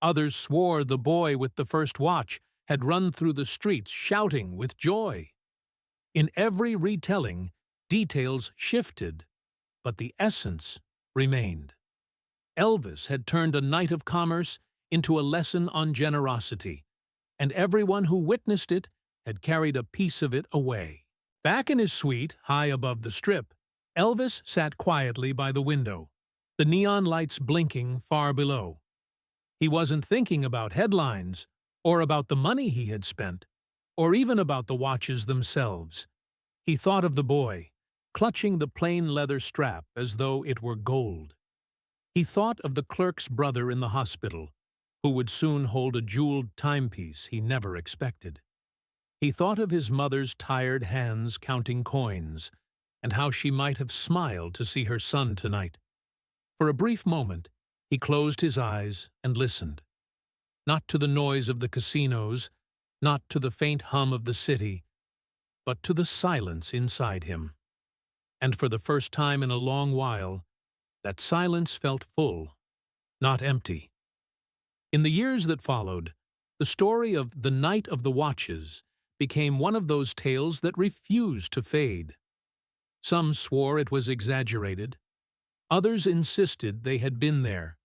Others swore the boy with the first watch had run through the streets shouting with joy. In every retelling, details shifted, but the essence remained. Elvis had turned a night of commerce into a lesson on generosity, and everyone who witnessed it had carried a piece of it away. Back in his suite, high above the Strip, Elvis sat quietly by the window, the neon lights blinking far below. He wasn't thinking about headlines, or about the money he had spent, or even about the watches themselves. He thought of the boy, clutching the plain leather strap as though it were gold. He thought of the clerk's brother in the hospital, who would soon hold a jeweled timepiece he never expected. He thought of his mother's tired hands counting coins, and how she might have smiled to see her son tonight. For a brief moment, He closed his eyes and listened, not to the noise of the casinos, not to the faint hum of the city, but to the silence inside him. And for the first time in a long while, that silence felt full, not empty. In the years that followed, the story of the Night of the Watches became one of those tales that refused to fade. Some swore it was exaggerated. Others insisted they had been there,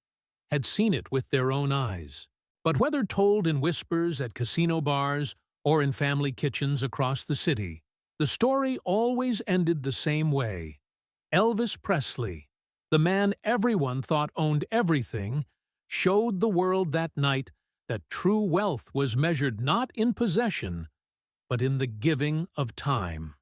had seen it with their own eyes. But whether told in whispers at casino bars or in family kitchens across the city, the story always ended the same way. Elvis Presley, the man everyone thought owned everything, showed the world that night that true wealth was measured not in possession, but in the giving of time.